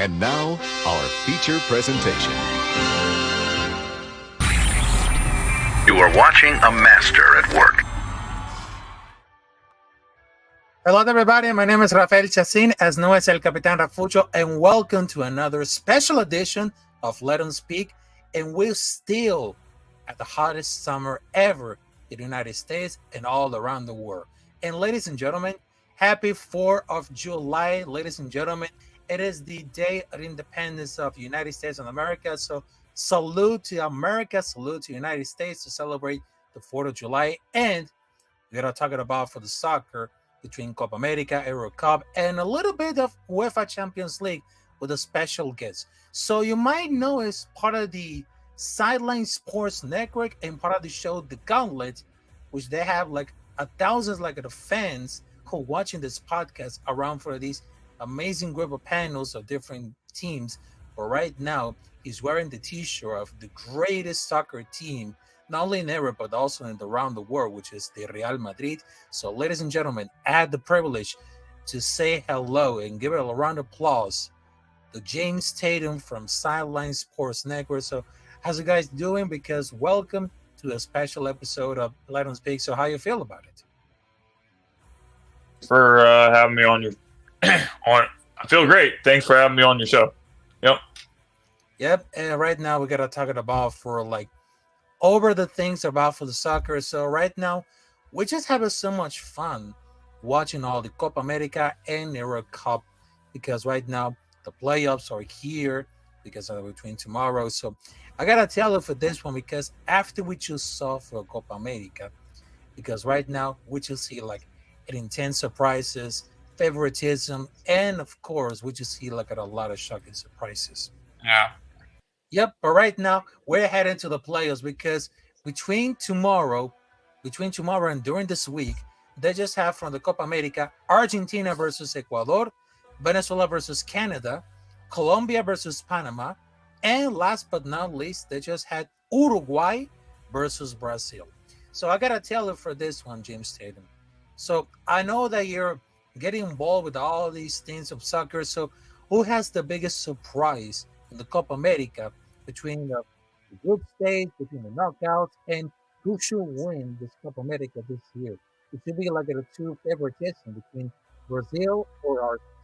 And now, our feature presentation. You are watching a master at work. Hello, everybody. My name is Rafael Chacín, as known as El Capitán Rafucho, and welcome to another special edition of Let 'em Speak. And we're still at the hottest summer ever in the United States and all around the world. And ladies and gentlemen, happy 4th of July. Ladies and gentlemen, it is the day of independence of the United States of America. So salute to America, salute to the United States to celebrate the 4th of July. And we're going to talk about for the soccer between Copa America, EuroCup, and a little bit of UEFA Champions League with a special guest. So you might know it's part of the Sideline Sports Network and part of the show The Gauntlet, which they have like thousands like the fans who are watching this podcast around for these amazing group of panels of different teams. But right now, he's wearing the t-shirt of the greatest soccer team, not only in Europe, but also around the world, which is the Real Madrid. So, ladies and gentlemen, I had the privilege to say hello and give it a round of applause to James Tatum from Sideline Sports Network. So, how's you guys doing? Because welcome to a special episode of Let 'em Speak. So, how you feel about it? For having me on your I feel great. Thanks for having me on your show. Yep. And right now we gotta talk about for like over the things about for the soccer. So right now we're just having so much fun watching all the Copa America and EuroCup because right now the playoffs are here because of between tomorrow. So I gotta tell you for this one because after we just saw for Copa America, because right now we just see like an intense surprises, favoritism, and of course we just see like a lot of shocking surprises. Yeah. Yep, but right now we're heading to the playoffs because between tomorrow and during this week, they just have from the Copa America, Argentina versus Ecuador, Venezuela versus Canada, Colombia versus Panama, and last but not least, they just had Uruguay versus Brazil. So I gotta tell you for this one, James Tatum. So I know that you're getting involved with all these things of soccer. So who has the biggest surprise in the Copa America between the group stage, between the knockouts, and who should win this Copa America this year? It should be like a two favoritism between Brazil or Argentina.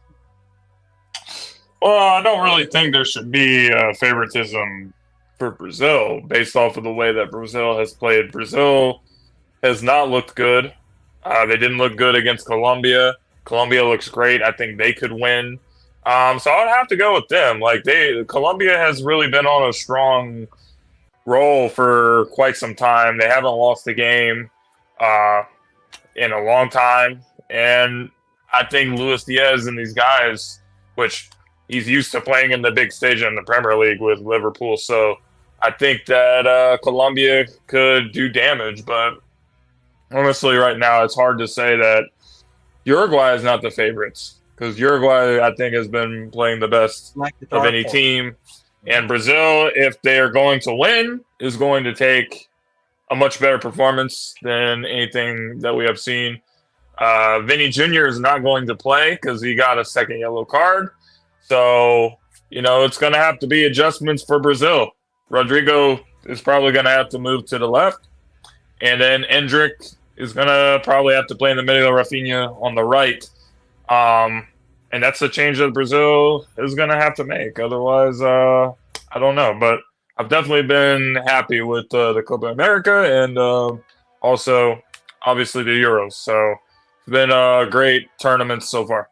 Well, I don't really think there should be favoritism for Brazil based off of the way that Brazil has played. Brazil has not looked good. They didn't look good against Colombia. Colombia looks great. I think they could win. So I would have to go with them. Like Colombia has really been on a strong roll for quite some time. They haven't lost a game in a long time, and I think Luis Diaz and these guys, which he's used to playing in the big stage in the Premier League with Liverpool. So I think that Colombia could do damage, but honestly, right now it's hard to say that Uruguay is not the favorites. Because Uruguay, I think, has been playing the best of any team. And Brazil, if they are going to win, is going to take a much better performance than anything that we have seen. Vinny Jr. is not going to play because he got a second yellow card. So, it's going to have to be adjustments for Brazil. Rodrigo is probably going to have to move to the left. And then Endrick is going to probably have to play in the middle, Rafinha on the right. And that's a change that Brazil is going to have to make. Otherwise, I don't know. But I've definitely been happy with the Copa America and also, obviously, the Euros. So it's been a great tournament so far.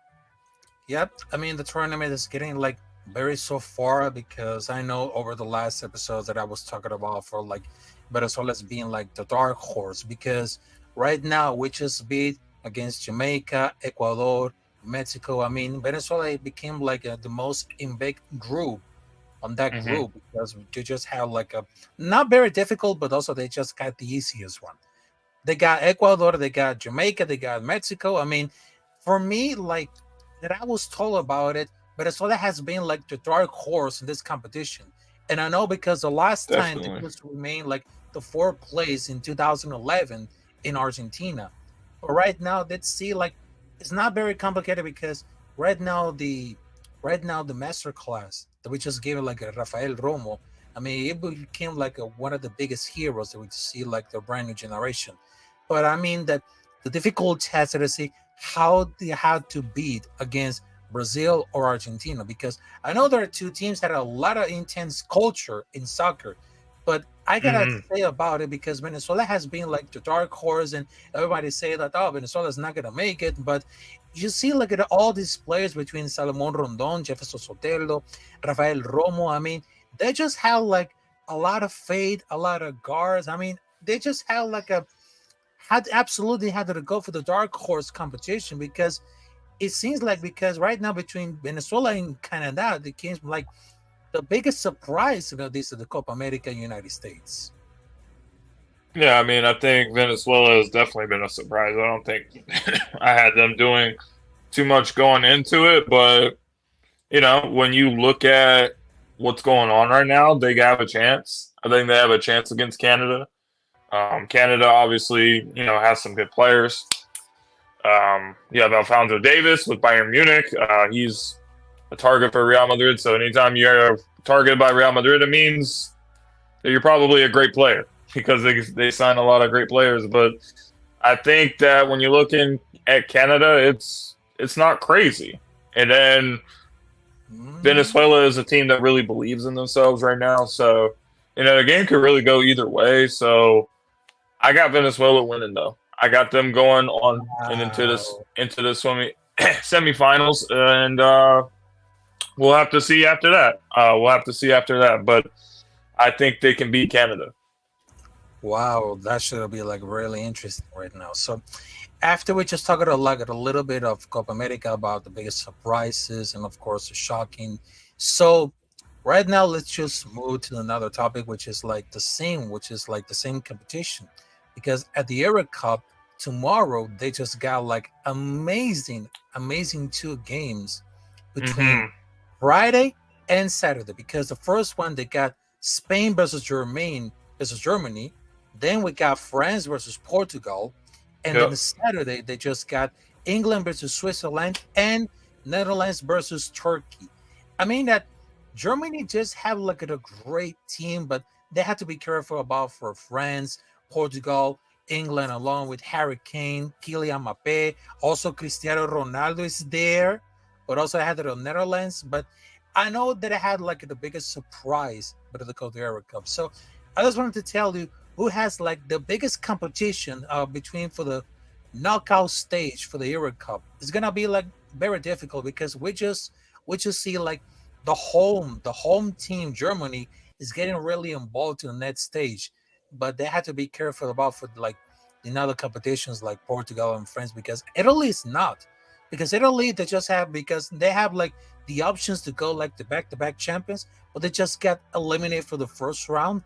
Yep. I mean, the tournament is getting like very so far because I know over the last episodes that I was talking about for like Venezuela's being like the dark horse because right now we just beat against Jamaica, Ecuador, Mexico. I mean, Venezuela became like the most in big group on that group because they just have like a not very difficult, but also they just got the easiest one. They got Ecuador, they got Jamaica, they got Mexico. I mean, for me, like that I was told about it, Venezuela has been like the dark horse in this competition. And I know because the last time they just remained like the fourth place in 2011 in Argentina. But right now, let's see, like, it's not very complicated because right now the right now the master class that we just gave like a Rafael Romo. I mean, it became like one of the biggest heroes that we see like the brand new generation. But I mean that the difficult test to see how they had to beat against Brazil or Argentina, because I know there are two teams that have a lot of intense culture in soccer, but I gotta say about it because Venezuela has been like the dark horse, and everybody say that Venezuela's not gonna make it, but you see like at all these players between Salomon Rondon, Jefferson Sotelo, Rafael Romo. I mean, they just have like a lot of faith, a lot of guards. I mean, they just have like absolutely had to go for the dark horse competition, because it seems like, because right now between Venezuela and Canada, it came like the biggest surprise, this is the Copa America in the United States. Yeah, I mean, I think Venezuela has definitely been a surprise. I don't think I had them doing too much going into it, but when you look at what's going on right now, they have a chance. I think they have a chance against Canada. Canada obviously, has some good players. You have Alphonso Davis with Bayern Munich. He's a target for Real Madrid. So anytime you're targeted by Real Madrid, it means that you're probably a great player, because they sign a lot of great players. But I think that when you're looking at Canada, it's not crazy. And then Venezuela is a team that really believes in themselves right now. So, the game could really go either way. So I got Venezuela winning, though. I got them going on and into the semifinals, and we'll have to see after that. But I think they can beat Canada. Wow, that should be like really interesting right now. So after we just talked a little bit of Copa America, about the biggest surprises and of course the shocking. So right now let's just move to another topic, which is like the same competition, because at the EuroCup tomorrow they just got like amazing 2 games between Friday and Saturday, because the first one they got Spain versus Germany. Then we got France versus Portugal. And then Saturday, they just got England versus Switzerland and Netherlands versus Turkey. I mean that Germany just have like a great team, but they have to be careful about for France, Portugal, England, along with Harry Kane, Kylian Mbappe. Also, Cristiano Ronaldo is there, but also I had the Netherlands. But I know that I had like the biggest surprise, but the EuroCup. So I just wanted to tell you who has like the biggest competition between for the knockout stage for the EuroCup. It's gonna be like very difficult, because we just see like the home team Germany is getting really involved in the next stage, but they have to be careful about for like in other competitions like Portugal and France, because Italy is not, because Italy they have like the options to go like the back-to-back champions, but they just got eliminated for the first round.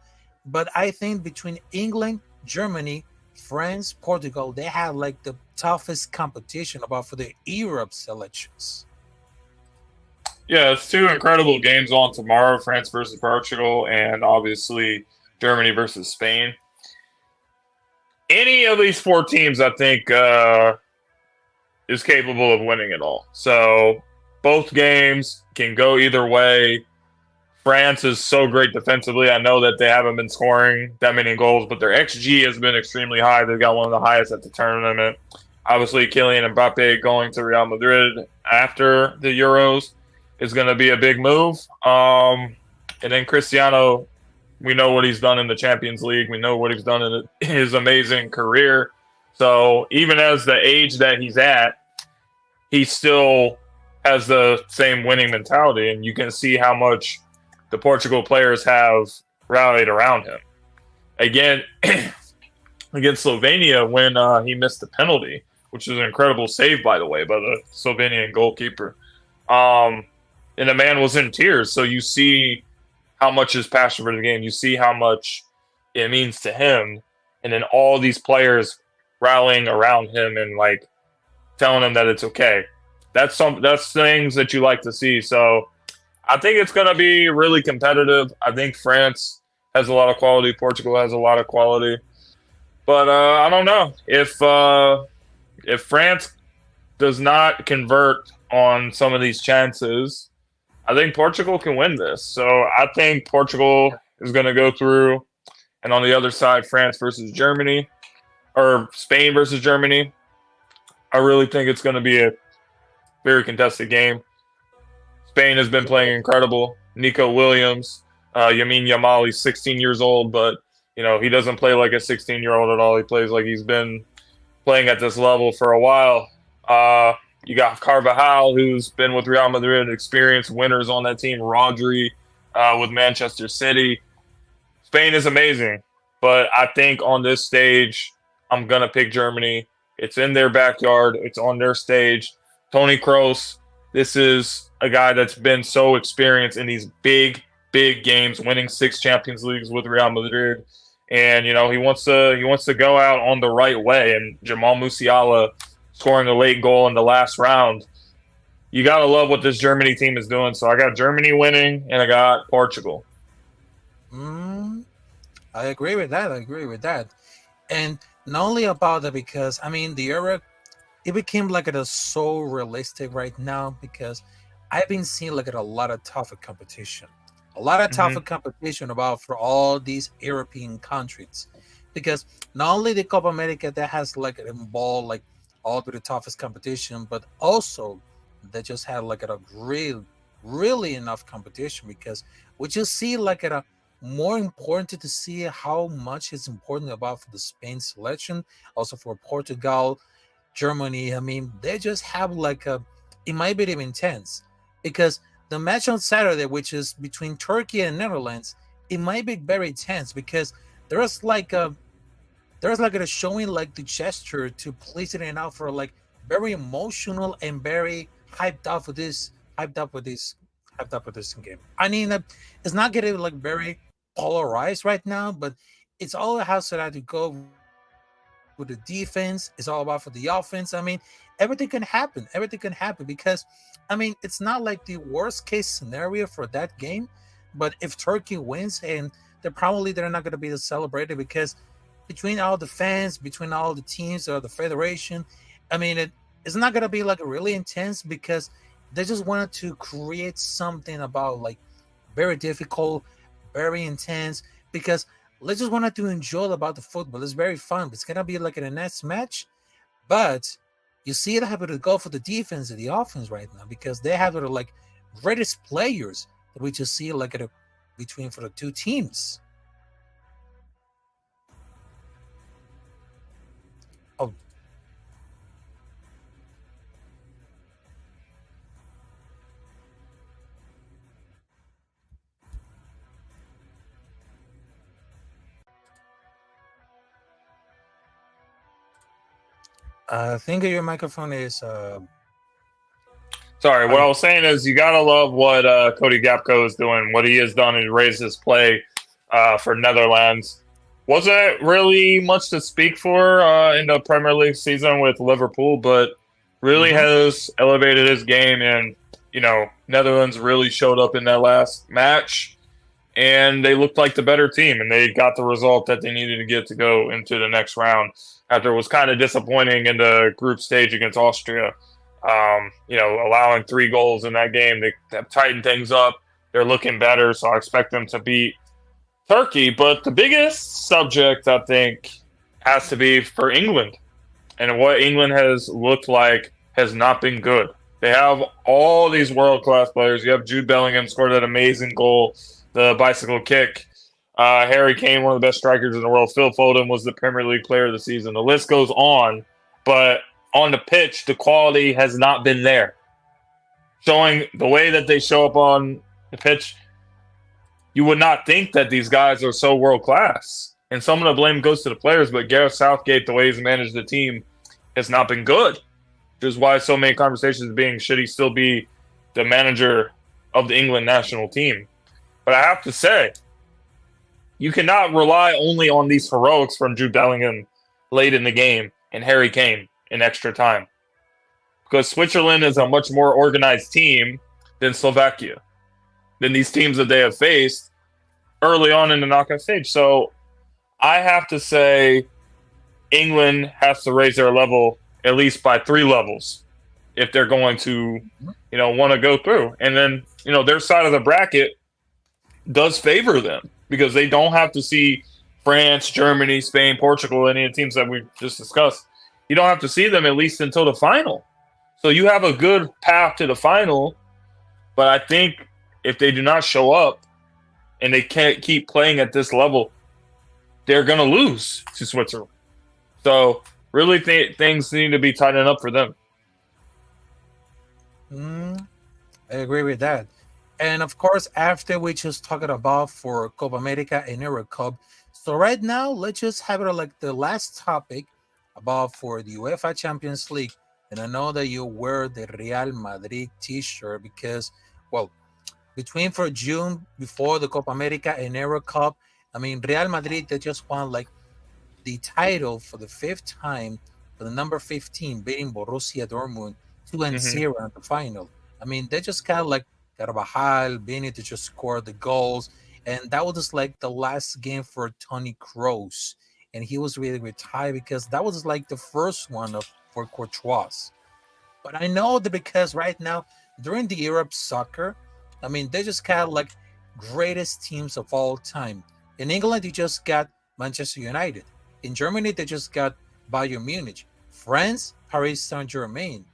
But I think between England, Germany, France, Portugal, they have like the toughest competition about for the Europe selections. Yeah, it's 2 incredible games on tomorrow: France versus Portugal, and obviously Germany versus Spain. Any of these 4 teams, I think, is capable of winning it all. So both games can go either way. France is so great defensively. I know that they haven't been scoring that many goals, but their XG has been extremely high. They've got one of the highest at the tournament. Obviously, Kylian Mbappe going to Real Madrid after the Euros is going to be a big move. And then Cristiano, we know what he's done in the Champions League. We know what he's done in his amazing career. So even as the age that he's at, he still has the same winning mentality, and you can see how much the Portugal players have rallied around him. Again, against Slovenia, when he missed the penalty, which was an incredible save, by the way, by the Slovenian goalkeeper. And the man was in tears. So you see how much his passion for the game. You see how much it means to him. And then all these players rallying around him and like telling him that it's okay. That's things that you like to see. So I think it's going to be really competitive. I think France has a lot of quality. Portugal has a lot of quality. But I don't know. If France does not convert on some of these chances, I think Portugal can win this. So I think Portugal is going to go through. And on the other side, France versus Germany, or Spain versus Germany. I really think it's going to be a very contested game. Spain has been playing incredible. Nico Williams, Yamin Yamal, he's 16 years old, but he doesn't play like a 16-year-old at all. He plays like he's been playing at this level for a while. You got Carvajal, who's been with Real Madrid, experienced winners on that team. Rodri with Manchester City. Spain is amazing, but I think on this stage, I'm going to pick Germany. It's in their backyard. It's on their stage. Toni Kroos, this is a guy that's been so experienced in these big, big games, winning 6 Champions Leagues with Real Madrid. And, he wants to go out on the right way. And Jamal Musiala scoring a late goal in the last round. You got to love what this Germany team is doing. So I got Germany winning, and I got Portugal. I agree with that. And not only about that, because the Euro, it became like it is so realistic right now, because I've been seeing like a lot of tougher competition, about for all these European countries, because not only the Copa America that has like involved like all the toughest competition, but also they just had like a really enough competition, because we just see like a more important to see how much it's important about for the Spain selection, also for Portugal, Germany. They just have like it might be even intense, because the match on Saturday, which is between Turkey and Netherlands, it might be very tense, because there's like a showing like the gesture to place it out for like very emotional and very hyped up for this game. It's not getting like very polarized right now, but it's all has to go with the defense. It's all about for the offense. Everything can happen, because it's not like the worst case scenario for that game. But if Turkey wins, and they're not going to be celebrated, because between all the fans, between all the teams or the federation, it's not going to be like really intense, because they just wanted to create something about like very difficult, very intense, because they just wanted to enjoy about the football. It's very fun. It's going to be like a next match, but you see it having to go for the defense and the offense right now, because they have like greatest players that we just see like between for the two teams. Oh. I think your microphone is. Sorry, what I was saying is you got to love what Cody Gakpo is doing, what he has done and raised his play for Netherlands. Wasn't really much to speak for in the Premier League season with Liverpool, but really has elevated his game. And, Netherlands really showed up in that last match, and they looked like the better team, and they got the result that they needed to get to go into the next round after it was kind of disappointing in the group stage against Austria. Allowing 3 goals in that game. They have tightened things up. They're looking better, so I expect them to beat Turkey. But the biggest subject, I think, has to be for England. And what England has looked like has not been good. They have all these world-class players. You have Jude Bellingham scored that amazing goal, the bicycle kick. Harry Kane, one of the best strikers in the world. Phil Foden was the Premier League player of the season. The list goes on, but on the pitch, the quality has not been there. Showing the way that they show up on the pitch, you would not think that these guys are so world-class. And some of the blame goes to the players, but Gareth Southgate, the way he's managed the team, has not been good. Which is why so many conversations being, should he still be the manager of the England national team? But I have to say, you cannot rely only on these heroics from Jude Bellingham late in the game and Harry Kane in extra time. Because Switzerland is a much more organized team than Slovakia, than these teams that they have faced early on in the knockout stage. So I have to say England has to raise their level at least by 3 levels if they're going to, want to go through. And then, their side of the bracket does favor them because they don't have to see France, Germany, Spain, Portugal, any of the teams that we just discussed. You don't have to see them at least until the final. So you have a good path to the final. But I think if they do not show up and they can't keep playing at this level, they're going to lose to Switzerland. So really things need to be tightening up for them. I agree with that. And of course, after we just talked about for Copa America and EuroCup, so right now, let's just have it like the last topic about for the UEFA Champions League. And I know that you wear the Real Madrid t-shirt because, well, between for June, before the Copa America and EuroCup, I mean, Real Madrid, they just won like the title for the 5th time for the number 15, beating Borussia Dortmund 2-0 in the final. I mean, they just kind of like Carvajal, Vini to just score the goals. And that was just like the last game for Toni Kroos. And he was really retired because that was like the first one for Courtois. But I know that because right now, during the Europe soccer, I mean, they just kind of like greatest teams of all time. In England, you just got Manchester United. In Germany, they just got Bayern Munich. France, Paris Saint-Germain.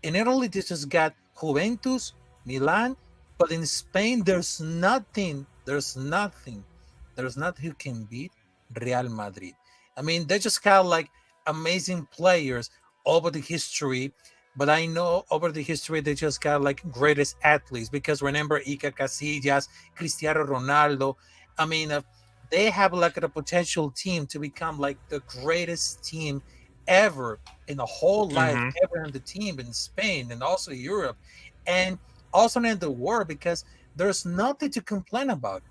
In Italy, they just got Juventus, Milan. But in Spain, there's nothing who can beat Real Madrid. I mean, they're just kind of like amazing players over the history. But I know over the history, they just got like greatest athletes because remember Iker Casillas, Cristiano Ronaldo. I mean, they have like a potential team to become like the greatest team ever in the whole life, ever in the team in Spain and also Europe and also in the world because there's nothing to complain about.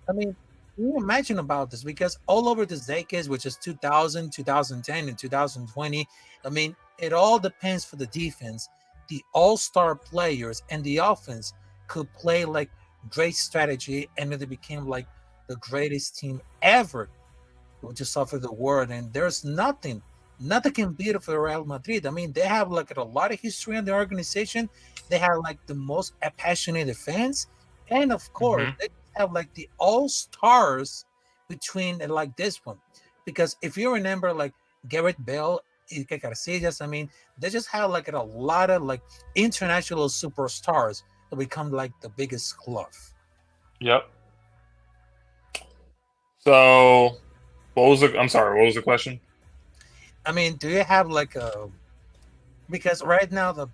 I mean, can you imagine about this? Because all over the decades, which is 2000, 2010, and 2020, I mean, it all depends for the defense. The all-star players and the offense could play like great strategy, and then they became like the greatest team ever to suffer the world. And there's nothing can beat it for Real Madrid. I mean, they have like a lot of history in the organization. They have like the most passionate fans, and of course, they have like the all-stars between like this one. Because if you remember, like Gareth Bale, Iker Casillas, I mean, they just have like a lot of like international superstars that become like the biggest club. Yep. So, what was the question? I mean, do you have like a? Because right now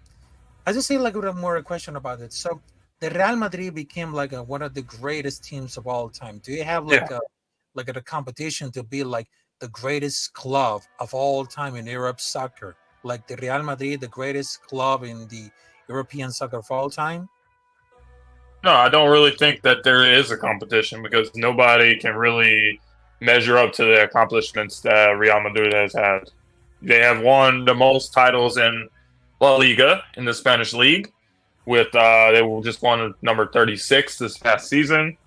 I just say like a more question about it. So, the Real Madrid became like one of the greatest teams of all time. Do you have like a competition to be like the greatest club of all time in Europe soccer? Like the Real Madrid, the greatest club in the European soccer of all time? No, I don't really think that there is a competition because nobody can really measure up to the accomplishments that Real Madrid has had. They have won the most titles in La Liga in the Spanish league. With they just won number 36 this past season.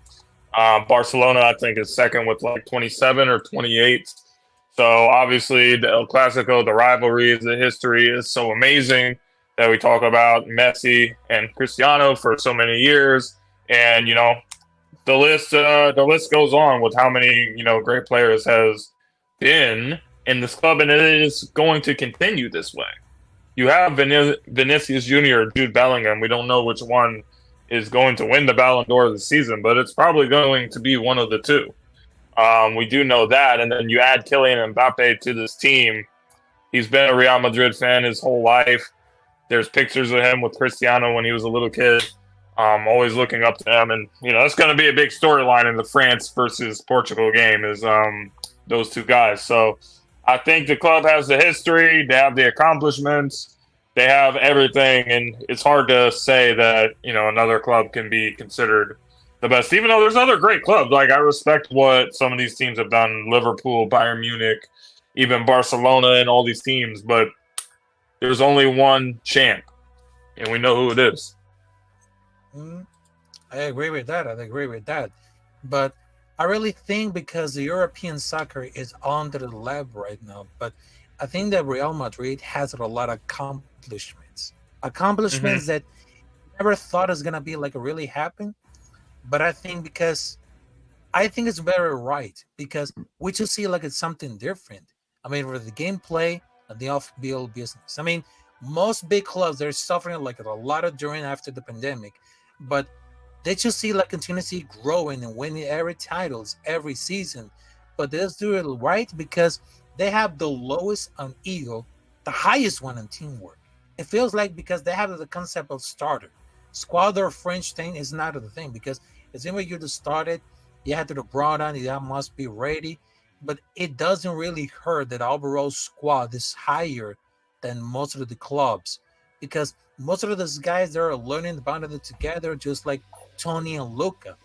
Barcelona, I think, is second with like 27 or 28. So obviously, the El Clasico, the rivalry, the history is so amazing that we talk about Messi and Cristiano for so many years, and the list goes on with how many great players has been in this club, and it is going to continue this way. You have Vinicius Jr., Jude Bellingham. We don't know which one is going to win the Ballon d'Or this season, but it's probably going to be one of the two. We do know that. And then you add Kylian Mbappe to this team. He's been a Real Madrid fan his whole life. There's pictures of him with Cristiano when he was a little kid, always looking up to him. And, that's going to be a big storyline in the France versus Portugal game is those two guys. So I think the club has the history, they have the accomplishments, they have everything, and it's hard to say that, another club can be considered the best, even though there's other great clubs. Like, I respect what some of these teams have done, Liverpool, Bayern Munich, even Barcelona and all these teams, but there's only one champ, and we know who it is. I agree with that. But I really think because the European soccer is under the lab right now, but I think that Real Madrid has a lot of accomplishments. accomplishments that never thought is gonna be like really happen. But I think it's very right because we just see like it's something different. I mean, with the gameplay and the off-field business. I mean, most big clubs they're suffering like a lot of during after the pandemic, but they just see like continuously growing and winning every titles every season. But they just do it right because they have the lowest on ego, the highest one on teamwork. It feels like because they have the concept of starter. Squad or French thing is not the thing because it's when you just started, you had to be brought on, you must be ready. But it doesn't really hurt that overall squad is higher than most of the clubs because most of those guys they're learning about it together, just like Tony and Luca.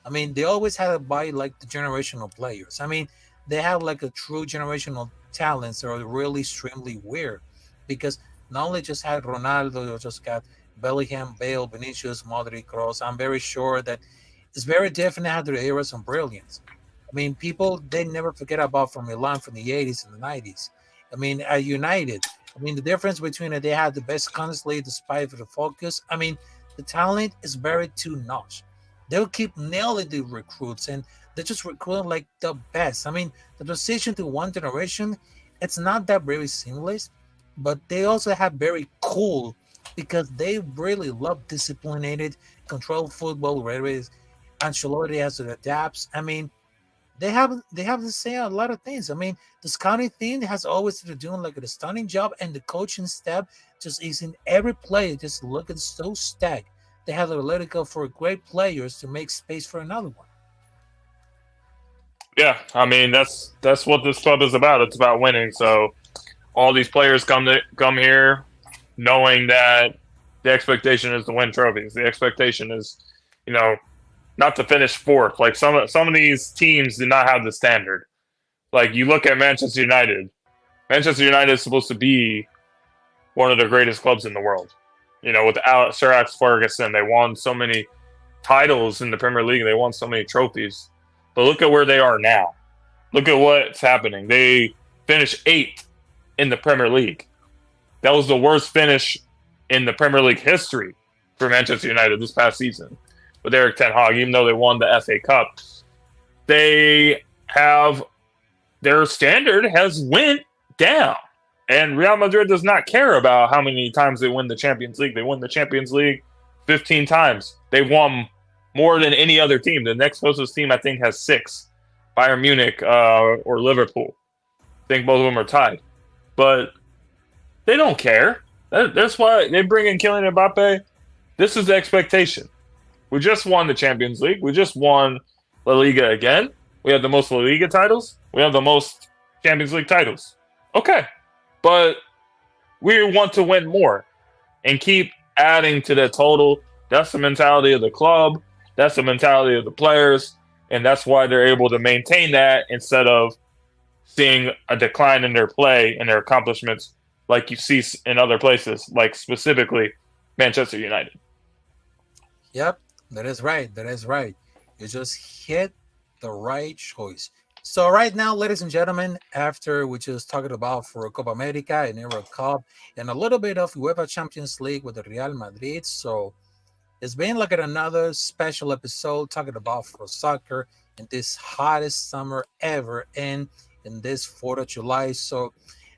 I mean, they always had to buy like the generational players. I mean, they have like a true generational talents that are really extremely weird because not only just had Ronaldo, you just got Bellingham, Bale, Vinicius, Modric, Kroos. I'm very sure that it's very different now to the eras of brilliance. I mean, people they never forget about from Milan from the 80s and the 90s. I mean, at United, I mean, the difference between it, they had the best constantly despite the focus. I mean, the talent is very too notch. They'll keep nailing the recruits and they're just recruiting like the best. I mean, the transition to one generation, it's not that very seamless, but they also have very cool because they really love disciplined, controlled football, whether Ancelotti has to adapt. I mean, they have to say a lot of things. I mean, the scouting thing has always been doing like a stunning job, and the coaching step just is in every player just looking so stacked. They have the let it go for great players to make space for another one. Yeah, I mean that's what this club is about. It's about winning. So all these players come here knowing that the expectation is to win trophies. The expectation is, not to finish fourth. Like some of these teams do not have the standard. Like you look at Manchester United. Manchester United is supposed to be one of the greatest clubs in the world. Without Sir Alex Ferguson, they won so many titles in the Premier League. They won so many trophies. But look at where they are now. Look at what's happening. They finished 8th in the Premier League. That was the worst finish in the Premier League history for Manchester United this past season with Eric Ten Hag, even though they won the FA Cup. Their standard has went down. And Real Madrid does not care about how many times they win the Champions League. They won the Champions League 15 times. They won more than any other team. The next closest team, I think, has 6. Bayern Munich or Liverpool. I think both of them are tied. But they don't care. That's why they bring in Kylian Mbappe. This is the expectation. We just won the Champions League. We just won La Liga again. We have the most La Liga titles. We have the most Champions League titles. Okay. But we want to win more and keep adding to the total. That's the mentality of the club. That's the mentality of the players. And that's why they're able to maintain that instead of seeing a decline in their play and their accomplishments like you see in other places, like specifically Manchester United. Yep, that is right. That is right. You just hit the right choice. So right now, ladies and gentlemen, after we just talked about for Copa America and EuroCup and a little bit of UEFA Champions League with the Real Madrid, so it's been like another special episode talking about for soccer in this hottest summer ever and in this 4th of July. So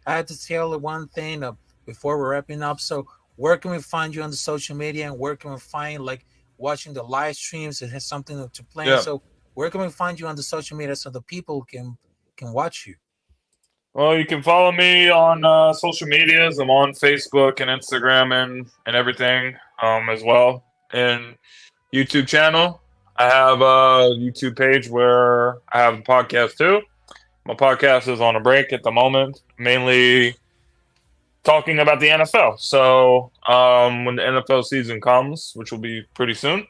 I had to tell you one thing before we're wrapping up. So where can we find you on the social media and where can we find like watching the live streams? It has something to plan. Yeah. So where can we find you on the social media so the people can watch you? Well, you can follow me on social medias. I'm on Facebook and Instagram and everything as well. And YouTube channel. I have a YouTube page where I have a podcast too. My podcast is on a break at the moment, mainly talking about the NFL. So when the NFL season comes, which will be pretty soon,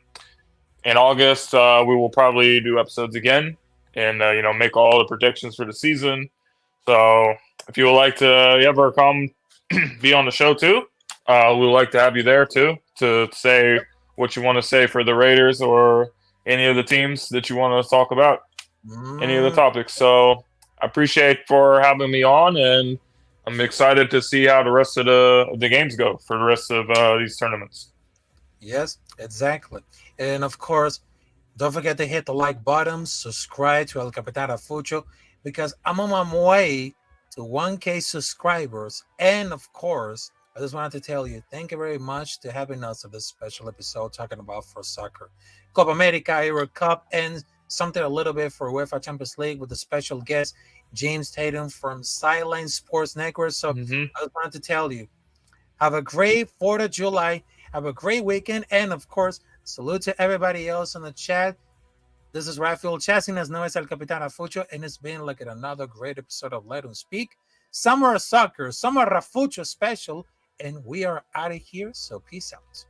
in August, we will probably do episodes again and, make all the predictions for the season. So if you would like to ever come be on the show too, we would like to have you there too to say what you want to say for the Raiders or any of the teams that you want to talk about, any of the topics. So I appreciate for having me on, and I'm excited to see how the rest of the games go for the rest of these tournaments. Yes, exactly. And of course, don't forget to hit the like button, subscribe to El Capitán Rafucho, because I'm on my way to 1K subscribers. And of course, I just wanted to tell you, thank you very much to having us on this special episode talking about for soccer, Copa America, EuroCup, and something a little bit for UEFA Champions League with a special guest, James Tatum from Sideline Sports Network. So I just wanted to tell you, have a great 4th of July. Have a great weekend. And of course, salute to everybody else in the chat. This is Rafael Chacín, as known as El Capitán Rafucho, and it's been like another great episode of Let Him Speak. Summer Soccer, Summer Rafucho special, and we are out of here. So peace out.